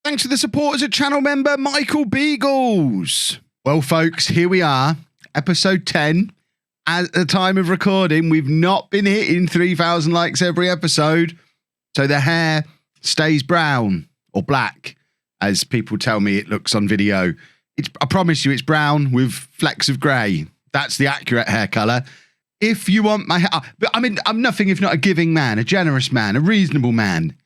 Thanks to the support as a channel member, Michael Beagles. Well, folks, here we are, episode 10. At the time of recording, we've not been hitting 3,000 likes every episode, so the hair stays brown or black, as people tell me it looks on video. I promise you it's brown with flecks of grey. That's the accurate hair colour. If you want my hair... But I mean, I'm nothing if not a giving man, a generous man, a reasonable man.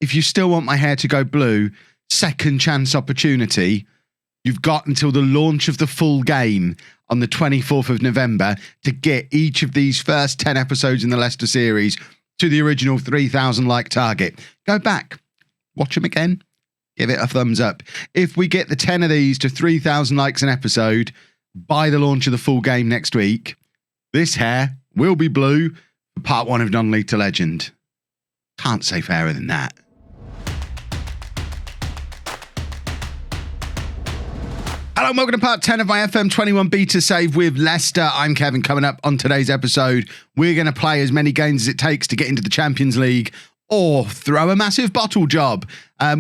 If you still want my hair to go blue, second chance opportunity, you've got until the launch of the full game on the 24th of November to get each of these first 10 episodes in the Leicester series to the original 3,000 like target. Go back, watch them again, give it a thumbs up. If we get the 10 of these to 3,000 likes an episode by the launch of the full game next week, this hair will be blue for part 1 of Non-League to Legend. Can't say fairer than that. Hello and welcome to part 10 of my FM21 beta save with Leicester. I'm Kevin. Coming up on today's episode, we're going to play as many games as it takes to get into the Champions League or throw a massive bottle job.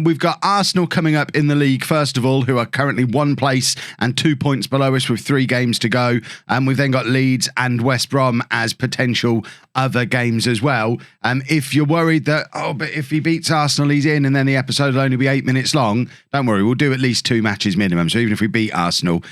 We've got Arsenal coming up in the league, first of all, who are currently 1 place and 2 points below us with 3 games to go. We've then got Leeds and West Brom as potential other games as well. If you're worried that, but if he beats Arsenal, he's in and then the episode will only be 8 minutes long, don't worry, we'll do at least 2 matches minimum. So even if we beat Arsenal,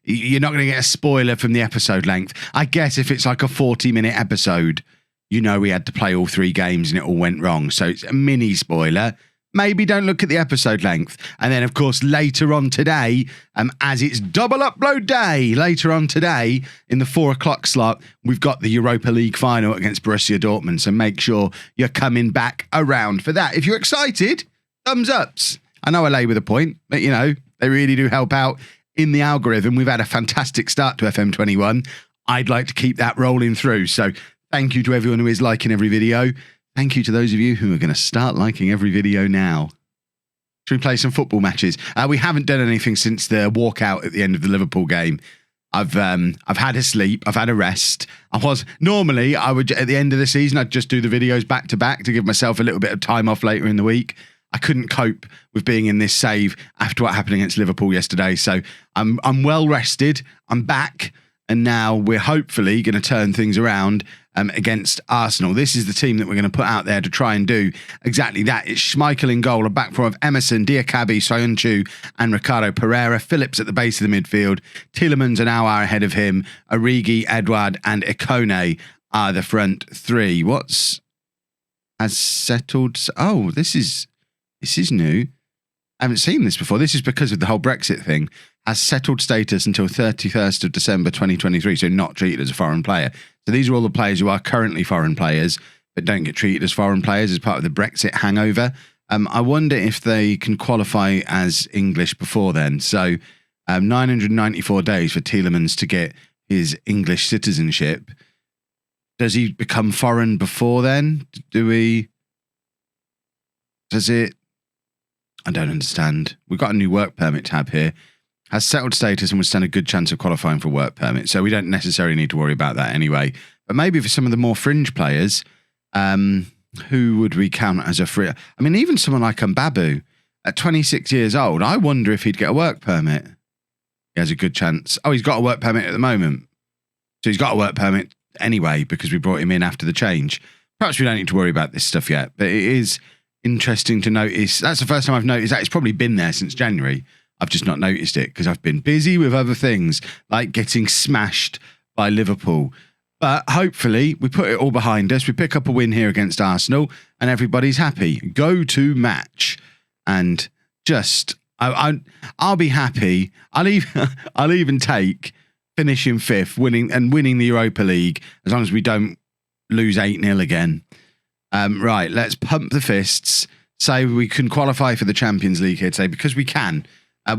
you're not going to get a spoiler from the episode length. I guess if it's like a 40-minute episode, you know we had to play all 3 games and it all went wrong. So it's a mini spoiler. Maybe don't look at the episode length. And then, of course, later on today, as it's double upload day, later on today in the 4 o'clock slot, we've got the Europa League final against Borussia Dortmund. So make sure you're coming back around for that. If you're excited, thumbs ups. I know I lay with a point, but, you know, they really do help out in the algorithm. We've had a fantastic start to FM21. I'd like to keep that rolling through. So thank you to everyone who is liking every video. Thank you to those of you who are going to start liking every video now. Should we play some football matches? We haven't done anything since the walkout at the end of the Liverpool game. I've had a sleep. I've had a rest. Normally I would, at the end of the season, I'd just do the videos back to back to give myself a little bit of time off later in the week. I couldn't cope with being in this save after what happened against Liverpool yesterday. So I'm well rested. I'm back. And now we're hopefully going to turn things around against Arsenal. This is the team that we're going to put out there to try and do exactly that. It's Schmeichel in goal, a back four of Emerson, Diakabi, Soyuncu and Ricardo Pereira. Phillips at the base of the midfield. Tielemans an hour ahead of him. Origi, Edouard and Ikone are the front 3. Has settled? Oh, this is new. I haven't seen this before. This is because of the whole Brexit thing. Has settled status until 31st of December 2023, so not treated as a foreign player. So these are all the players who are currently foreign players, but don't get treated as foreign players as part of the Brexit hangover. I wonder if they can qualify as English before then. So 994 days for Tielemans to get his English citizenship. Does he become foreign before then? Does it? I don't understand. We've got a new work permit tab here. Has settled status and would stand a good chance of qualifying for work permit. So we don't necessarily need to worry about that anyway. But maybe for some of the more fringe players, who would we count as a free? I mean, even someone like Mbabu at 26 years old, I wonder if he'd get a work permit. He has a good chance. Oh, he's got a work permit at the moment. So he's got a work permit anyway because we brought him in after the change. Perhaps we don't need to worry about this stuff yet, but it is interesting to notice. That's the first time I've noticed that. It's probably been there since January. I've just not noticed it because I've been busy with other things like getting smashed by Liverpool. But hopefully we put it all behind us. We pick up a win here against Arsenal and everybody's happy. Go to match. And just, I'll be happy. I'll even take finishing 5th, winning the Europa League as long as we don't lose 8-0 again. Right, let's pump the fists. Say we can qualify for the Champions League here today because we can.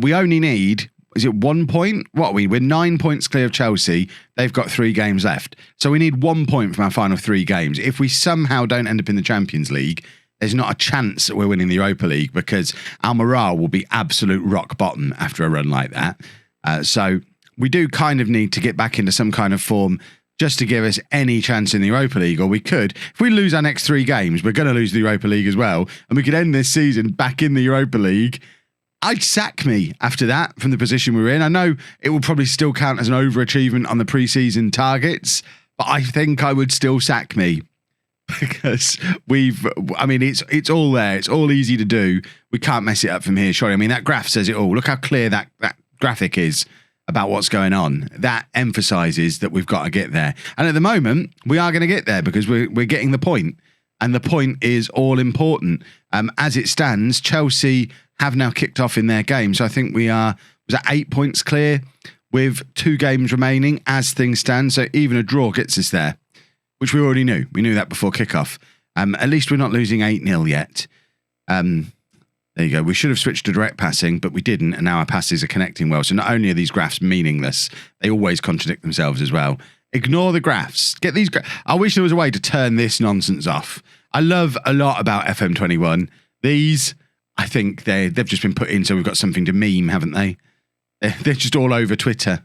We only need, is it 1 point? What are we? We're 9 points clear of Chelsea. They've got 3 games left. So we need 1 point from our final 3 games. If we somehow don't end up in the Champions League, there's not a chance that we're winning the Europa League because our morale will be absolute rock bottom after a run like that. So we do kind of need to get back into some kind of form just to give us any chance in the Europa League, or we could. If we lose our next 3 games, we're going to lose the Europa League as well, and we could end this season back in the Europa League. I'd sack me after that from the position we're in. I know it will probably still count as an overachievement on the pre-season targets, but I think I would still sack me because it's all there. It's all easy to do. We can't mess it up from here, surely. I mean, that graph says it all. Look how clear that graphic is about what's going on. That emphasizes that we've got to get there. And at the moment, we are going to get there because we're getting the point. And the point is all important. As it stands, Chelsea have now kicked off in their game. So I think was at 8 points clear with 2 games remaining as things stand. So even a draw gets us there, which we already knew. We knew that before kickoff. At least we're not losing 8-0 yet. There you go. We should have switched to direct passing, but we didn't, and now our passes are connecting well. So not only are these graphs meaningless, they always contradict themselves as well. Ignore the graphs. Get these I wish there was a way to turn this nonsense off. I love a lot about FM21. These, I think they've just been put in so we've got something to meme, haven't they? They're just all over Twitter.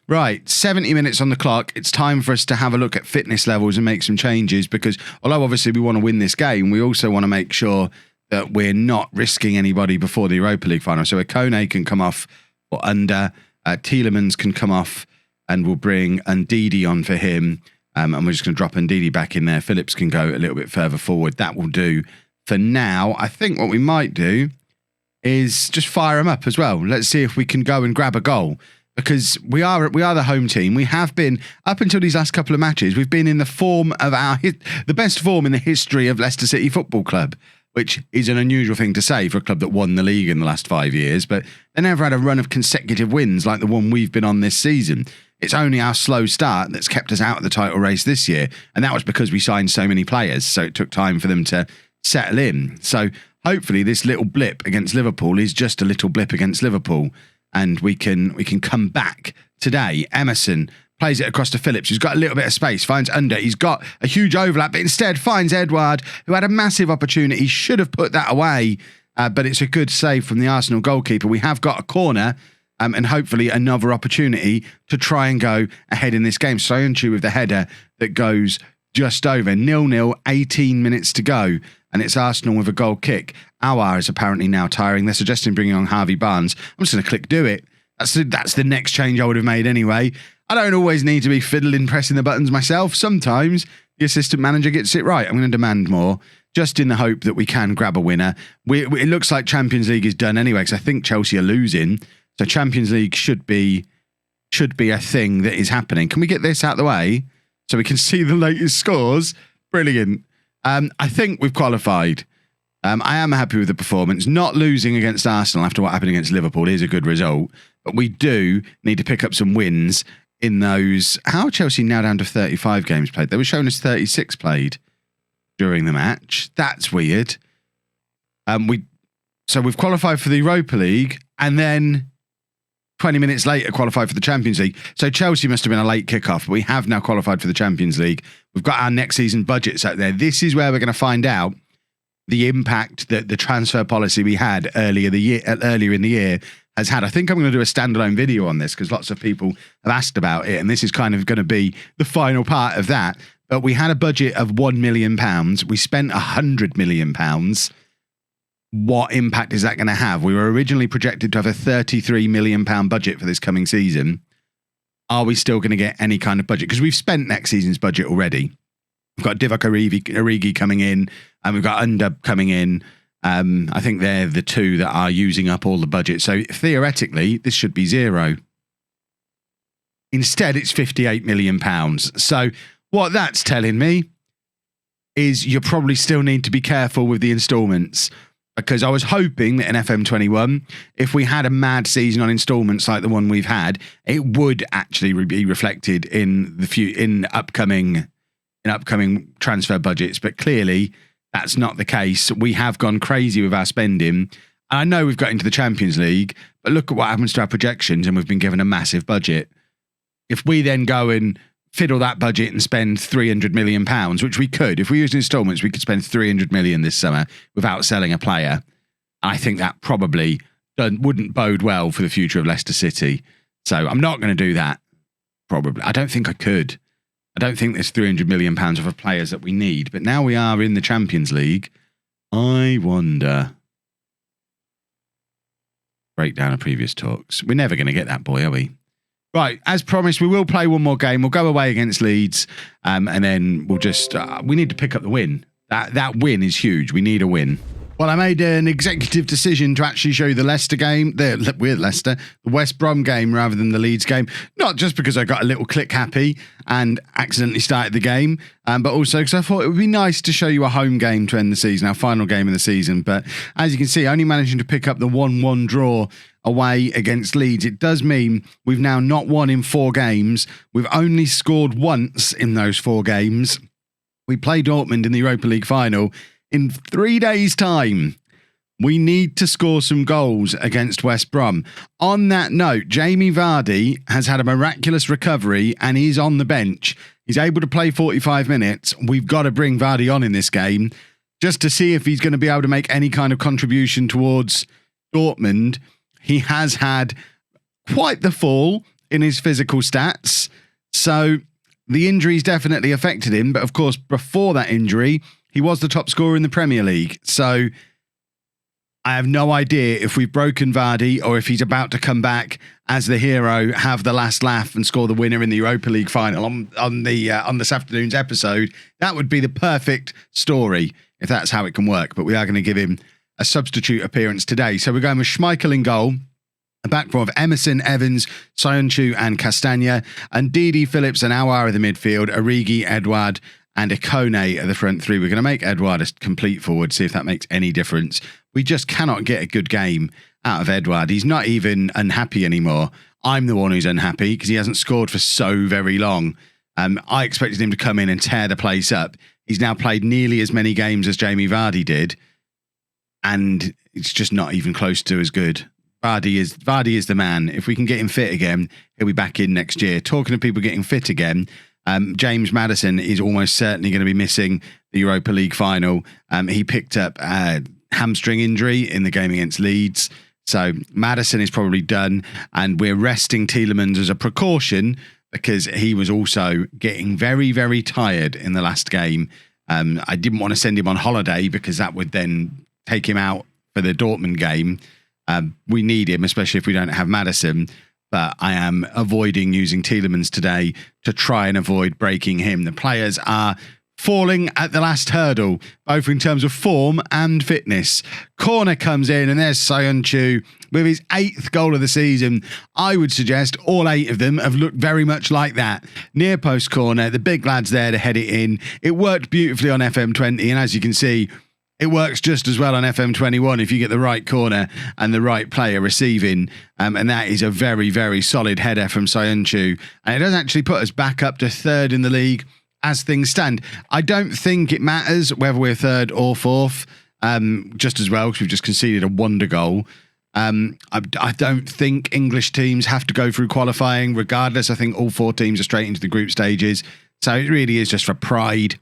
Right, 70 minutes on the clock. It's time for us to have a look at fitness levels and make some changes because although obviously we want to win this game, we also want to make sure that we're not risking anybody before the Europa League final. So Kone can come off or under, Tielemans can come off, and we'll bring Ndidi on for him. And we're just going to drop Ndidi back in there. Phillips can go a little bit further forward. That will do for now. I think what we might do is just fire him up as well. Let's see if we can go and grab a goal because we are the home team. We have been, up until these last couple of matches, we've been in the form of the best form in the history of Leicester City Football Club, which is an unusual thing to say for a club that won the league in the last 5 years, but they never had a run of consecutive wins like the one we've been on this season. It's only our slow start that's kept us out of the title race this year, and that was because we signed so many players, so it took time for them to settle in. So hopefully this little blip against Liverpool is just a little blip against Liverpool, and we can come back today. Emerson plays it across to Phillips, who's got a little bit of space, finds under. He's got a huge overlap, but instead finds Edouard, who had a massive opportunity. He should have put that away, but it's a good save from the Arsenal goalkeeper. We have got a corner and hopefully another opportunity to try and go ahead in this game. Soyuncu with the header that goes just over. 0-0, 18 minutes to go, and it's Arsenal with a goal kick. Aouar is apparently now tiring. They're suggesting bringing on Harvey Barnes. I'm just going to click do it. That's the next change I would have made anyway. I don't always need to be fiddling, pressing the buttons myself. Sometimes the assistant manager gets it right. I'm going to demand more, just in the hope that we can grab a winner. It looks like Champions League is done anyway, because I think Chelsea are losing. So Champions League should be a thing that is happening. Can we get this out of the way so we can see the latest scores? Brilliant. I think we've qualified. I am happy with the performance. Not losing against Arsenal after what happened against Liverpool is a good result, but we do need to pick up some wins in those. How are Chelsea now down to 35 games played? They were showing us 36 played during the match. That's weird. So we've qualified for the Europa League and then 20 minutes later qualified for the Champions League. So Chelsea must have been a late kickoff, but we have now qualified for the Champions League. We've got our next season budgets out there. This is where we're going to find out the impact that the transfer policy we had earlier in the year has had. I think I'm going to do a standalone video on this because lots of people have asked about it, and this is kind of going to be the final part of that. But we had a budget of £1 million. We spent £100 million. What impact is that going to have? We were originally projected to have a £33 million budget for this coming season. Are we still going to get any kind of budget? Because we've spent next season's budget already. We've got Divock Origi coming in, and we've got Undub coming in. I think they're the two that are using up all the budget. So theoretically, this should be zero. Instead, it's £58 million. So what that's telling me is you probably still need to be careful with the instalments, because I was hoping that in FM21, if we had a mad season on instalments like the one we've had, it would actually be reflected in upcoming transfer budgets. But clearly, that's not the case. We have gone crazy with our spending. I know we've got into the Champions League, but look at what happens to our projections, and we've been given a massive budget. If we then go and fiddle that budget and spend £300 million, which we could, if we used instalments, we could spend £300 million this summer without selling a player. I think that probably wouldn't bode well for the future of Leicester City. So I'm not going to do that. Probably. I don't think I could. I don't think there's £300 million worth of players that we need, but now we are in the Champions League. I wonder. Breakdown of previous talks. We're never going to get that, boy, are we? Right, as promised, we will play one more game. We'll go away against Leeds, and then we'll just... we need to pick up the win. That win is huge. We need a win. Well, I made an executive decision to actually show you the Leicester game. We're Leicester. The West Brom game rather than the Leeds game. Not just because I got a little click happy and accidentally started the game, but also because I thought it would be nice to show you a home game to end the season, our final game of the season. But as you can see, only managing to pick up the 1-1 draw away against Leeds. It does mean we've now not won in 4 games. We've only scored once in those 4 games. We play Dortmund in the Europa League final in 3 days' time. We need to score some goals against West Brom. On that note, Jamie Vardy has had a miraculous recovery and he's on the bench. He's able to play 45 minutes. We've got to bring Vardy on in this game just to see if he's going to be able to make any kind of contribution towards Dortmund. He has had quite the fall in his physical stats. So the injury's definitely affected him. But of course, before that injury, he was the top scorer in the Premier League. So I have no idea if we've broken Vardy or if he's about to come back as the hero, have the last laugh and score the winner in the Europa League final on this afternoon's episode. That would be the perfect story if that's how it can work. But we are going to give him a substitute appearance today. So we're going with Schmeichel in goal. A back four of Emerson, Evans, Soyuncu and Castagna. And Didi, Phillips and Aouar of the midfield. Origi, Edouard and Ikone at the front three. We're going to make Edouard a complete forward, see if that makes any difference. We just cannot get a good game out of Edouard. He's not even unhappy anymore. I'm the one who's unhappy because he hasn't scored for so very long. I expected him to come in and tear the place up. He's now played nearly as many games as Jamie Vardy did, and it's just not even close to as good. Vardy is the man. If we can get him fit again, he'll be back in next year. Talking of people getting fit again, James Maddison is almost certainly going to be missing the Europa League final. He picked up a hamstring injury in the game against Leeds. So Maddison is probably done, and we're resting Tielemans as a precaution because he was also getting very, very tired in the last game. I didn't want to send him on holiday because that would then take him out for the Dortmund game. We need him, especially if we don't have Maddison. But I am avoiding using Tielemans today to try and avoid breaking him. The players are falling at the last hurdle, both in terms of form and fitness. Corner comes in and there's Soyuncu with his 8th goal of the season. I would suggest all 8 of them have looked very much like that. Near post corner, the big lad's there to head it in. It worked beautifully on FM20, and as you can see, it works just as well on FM21 if you get the right corner and the right player receiving. And that is a very, very solid header from Soyuncu. And it does actually put us back up to 3rd in the league as things stand. I don't think it matters whether we're 3rd or 4th, just as well, because we've just conceded a wonder goal. I don't think English teams have to go through qualifying regardless. I think all 4 teams are straight into the group stages. So it really is just for pride.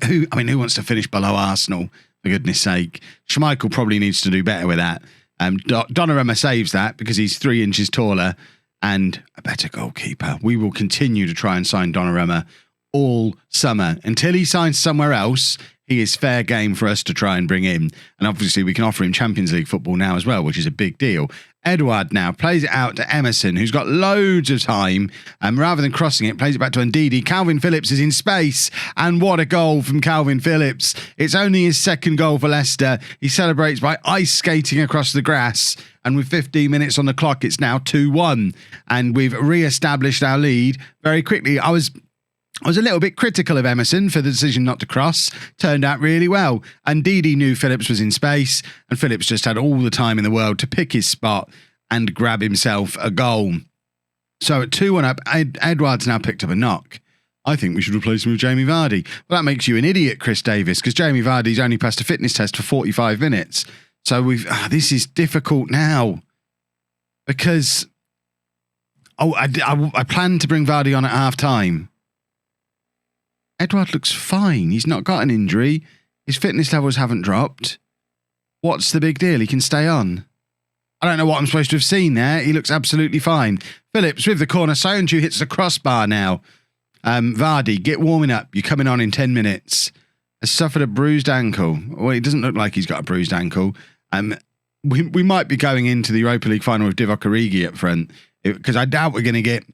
Who wants to finish below Arsenal? For goodness sake. Schmeichel probably needs to do better with that. Donnarumma saves that because he's 3 inches taller and a better goalkeeper. We will continue to try and sign Donnarumma all summer. Until he signs somewhere else, he is fair game for us to try and bring in. And obviously we can offer him Champions League football now as well, which is a big deal. Edouard now plays it out to Emerson, who's got loads of time. Rather than crossing it, plays it back to Ndidi. Calvin Phillips is in space. And what a goal from Calvin Phillips. It's only his 2nd goal for Leicester. He celebrates by ice skating across the grass. And with 15 minutes on the clock, it's now 2-1. And we've re-established our lead very quickly. I was a little bit critical of Emerson for the decision not to cross. Turned out really well. And Didi knew Phillips was in space, and Phillips just had all the time in the world to pick his spot and grab himself a goal. So at 2-1 up, Edouard's now picked up a knock. I think we should replace him with Jamie Vardy. Well, that makes you an idiot, Chris Davis, because Jamie Vardy's only passed a fitness test for 45 minutes. So this is difficult now. Because I plan to bring Vardy on at half-time. Edouard looks fine. He's not got an injury. His fitness levels haven't dropped. What's the big deal? He can stay on. I don't know what I'm supposed to have seen there. He looks absolutely fine. Phillips with the corner. Soyuncu hits the crossbar now. Vardy, get warming up. You're coming on in 10 minutes. Has suffered a bruised ankle. Well, it doesn't look like he's got a bruised ankle. We might be going into the Europa League final with Divock Origi up front, because I doubt we're going to get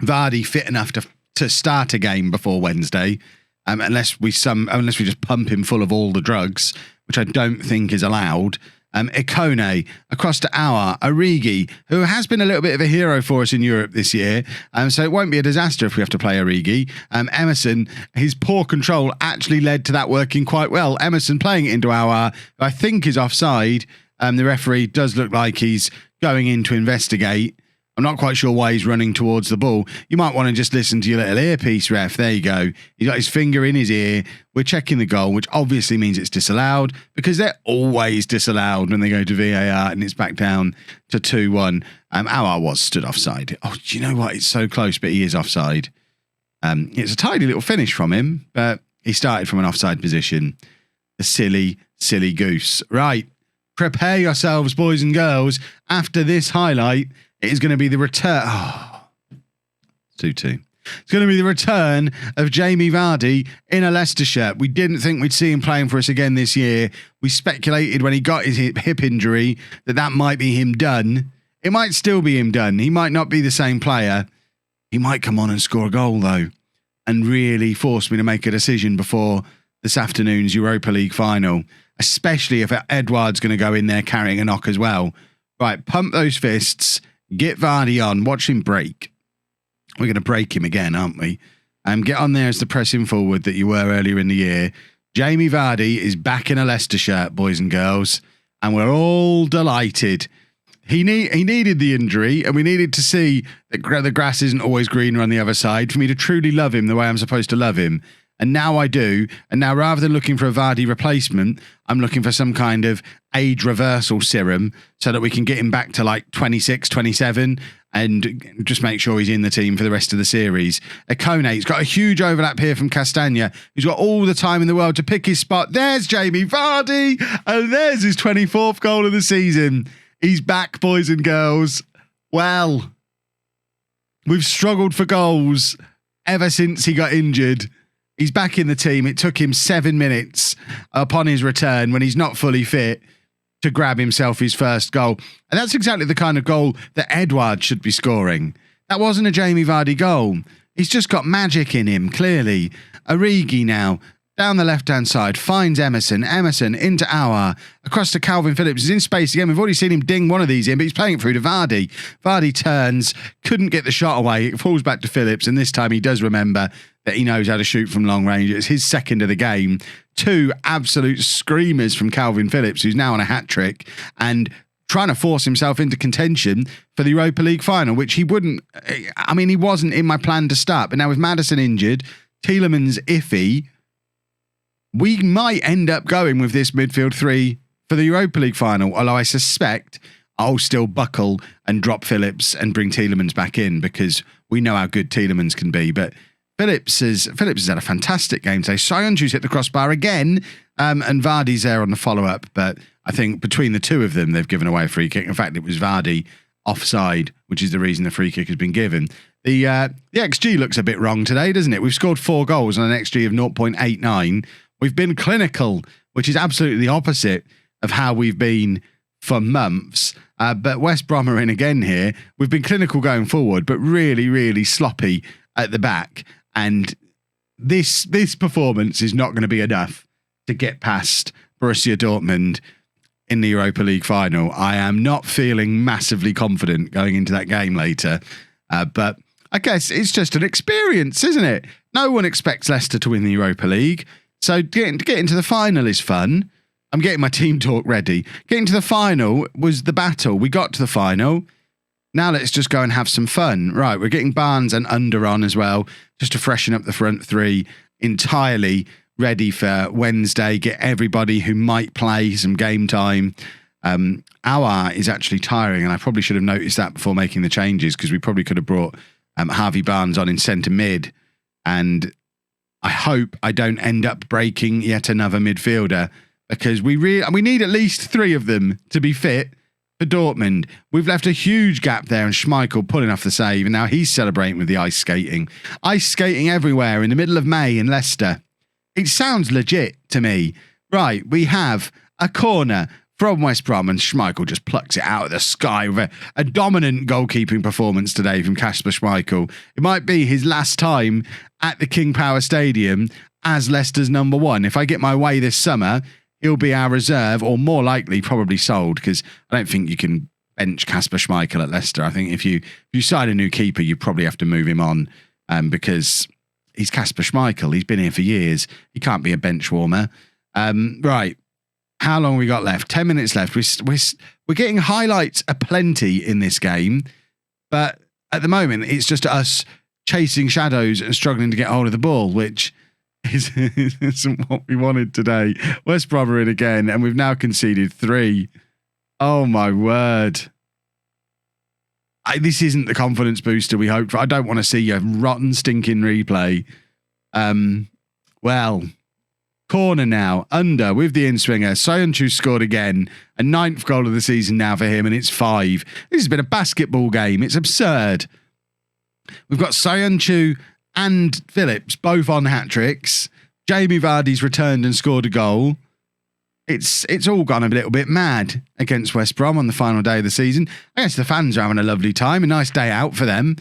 Vardy fit enough to start a game before Wednesday, unless we just pump him full of all the drugs, which I don't think is allowed. Ikone, across to Origi, who has been a little bit of a hero for us in Europe this year. So it won't be a disaster if we have to play Origi. Emerson, his poor control actually led to that working quite well. Emerson playing it into who I think is offside. The referee does look like he's going in to investigate. I'm not quite sure why he's running towards the ball. You might want to just listen to your little earpiece, ref. There you go. He's got his finger in his ear. We're checking the goal, which obviously means it's disallowed, because they're always disallowed when they go to VAR and it's back down to 2-1. Aouar was stood offside. Oh, do you know what? It's so close, but he is offside. It's a tidy little finish from him, but he started from an offside position. The silly, silly goose. Right. Prepare yourselves, boys and girls. After this highlight, it is going to be the return. 2-2. It's going to be the return of Jamie Vardy in a Leicester shirt. We didn't think we'd see him playing for us again this year. We speculated when he got his hip injury that might be him done. It might still be him done. He might not be the same player. He might come on and score a goal, though, and really force me to make a decision before this afternoon's Europa League final, especially if Edouard's going to go in there carrying a knock as well. Right, pump those fists. Get Vardy on. Watch him break. We're going to break him again, aren't we? Get on there as the pressing forward that you were earlier in the year. Jamie Vardy is back in a Leicester shirt, boys and girls, and we're all delighted. He needed the injury, and we needed to see that the grass isn't always greener on the other side for me to truly love him the way I'm supposed to love him. And now I do. And now, rather than looking for a Vardy replacement, I'm looking for some kind of age reversal serum so that we can get him back to like 26, 27 and just make sure he's in the team for the rest of the series. Ikone's got a huge overlap here from Castagna, who's got all the time in the world to pick his spot. There's Jamie Vardy, and there's his 24th goal of the season. He's back, boys and girls. Well, we've struggled for goals ever since he got injured. He's back in the team. It took him 7 minutes upon his return, when he's not fully fit, to grab himself his first goal. And that's exactly the kind of goal that Edouard should be scoring. That wasn't a Jamie Vardy goal. He's just got magic in him, clearly. Origi now, down the left-hand side, finds Emerson. Emerson into Aouar, across to Calvin Phillips. He's in space again. We've already seen him ding one of these in, but he's playing it through to Vardy. Vardy turns, couldn't get the shot away. It falls back to Phillips, and this time he does remember that he knows how to shoot from long range. It's his second of the game. 2 absolute screamers from Calvin Phillips, who's now on a hat-trick, and trying to force himself into contention for the Europa League final, which he wouldn't. I mean, he wasn't in my plan to start, but now with Maddison injured, Tielemans iffy, we might end up going with this midfield 3 for the Europa League final, although I suspect I'll still buckle and drop Phillips and bring Tielemans back in, because we know how good Tielemans can be. But Phillips has had a fantastic game today. Soyuncu's hit the crossbar again, and Vardy's there on the follow-up. But I think between the two of them, they've given away a free kick. In fact, it was Vardy offside, which is the reason the free kick has been given. The XG looks a bit wrong today, doesn't it? We've scored 4 goals on an XG of 0.89. We've been clinical, which is absolutely the opposite of how we've been for months. But West Brom are in again here. We've been clinical going forward, but really, really sloppy at the back. And this performance is not going to be enough to get past Borussia Dortmund in the Europa League final. I am not feeling massively confident going into that game later. But I guess it's just an experience, isn't it? No one expects Leicester to win the Europa League. So getting to the final is fun. I'm getting my team talk ready. Getting to the final was the battle. We got to the final. Now let's just go and have some fun. Right, we're getting Barnes and Under on as well, just to freshen up the front 3, entirely ready for Wednesday. Get everybody who might play some game time. Aouar is actually tiring, and I probably should have noticed that before making the changes, because we probably could have brought Harvey Barnes on in centre mid. And I hope I don't end up breaking yet another midfielder, because we need at least 3 of them to be fit for Dortmund. We've left a huge gap there, and Schmeichel pulling off the save, and now he's celebrating with the ice skating. Ice skating everywhere in the middle of May in Leicester. It sounds legit to me. Right, we have a corner from West Brom, and Schmeichel just plucks it out of the sky with a dominant goalkeeping performance today from Kasper Schmeichel. It might be his last time at the King Power Stadium as Leicester's number one. If I get my way this summer, he'll be our reserve, or more likely probably sold, because I don't think you can bench Kasper Schmeichel at Leicester. I think if you sign a new keeper, you probably have to move him on because he's Kasper Schmeichel. He's been here for years. He can't be a bench warmer. Right. How long we got left? 10 minutes left. We're getting highlights aplenty in this game, but at the moment, it's just us chasing shadows and struggling to get hold of the ball, which isn't what we wanted today. West Brom are in again, and we've now conceded 3. Oh my word. This isn't the confidence booster we hoped for. I don't want to see a rotten, stinking replay. Well, corner now, under with the in-swinger. Soyuncu scored again. A 9th goal of the season now for him, and it's 5. This has been a basketball game. It's absurd. We've got Soyuncu and Phillips both on hat-tricks. Jamie Vardy's returned and scored a goal. It's all gone a little bit mad against West Brom on the final day of the season. I guess the fans are having a lovely time, a nice day out for them.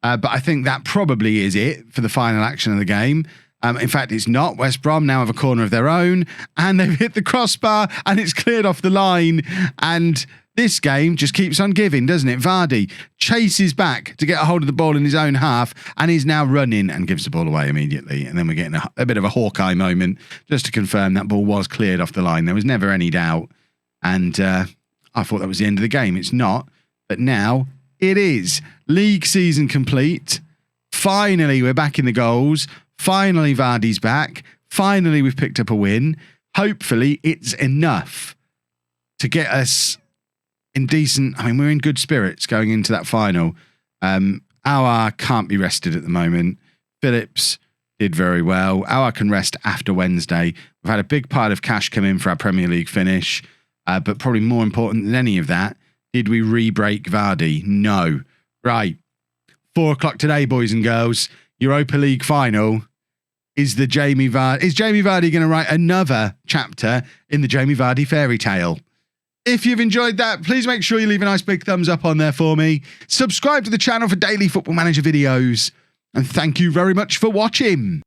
But I think that probably is it for the final action of the game. In fact, it's not. West Brom now have a corner of their own, and they've hit the crossbar, and it's cleared off the line. And this game just keeps on giving, doesn't it? Vardy chases back to get a hold of the ball in his own half, and he's now running and gives the ball away immediately. And then we're getting a bit of a Hawkeye moment just to confirm that ball was cleared off the line. There was never any doubt. And I thought that was the end of the game. It's not. But now it is. League season complete. Finally, we're back in the goals. Finally, Vardy's back. Finally, we've picked up a win. Hopefully, it's enough to get us in decent... I mean, we're in good spirits going into that final. Our can't be rested at the moment. Phillips did very well. Our can rest after Wednesday. We've had a big pile of cash come in for our Premier League finish. But probably more important than any of that, did we re-break Vardy? No. Right. 4 o'clock today, boys and girls. Europa League final. Is Jamie Vardy going to write another chapter in the Jamie Vardy fairy tale? If you've enjoyed that, please make sure you leave a nice big thumbs up on there for me. Subscribe to the channel for daily Football Manager videos. And thank you very much for watching.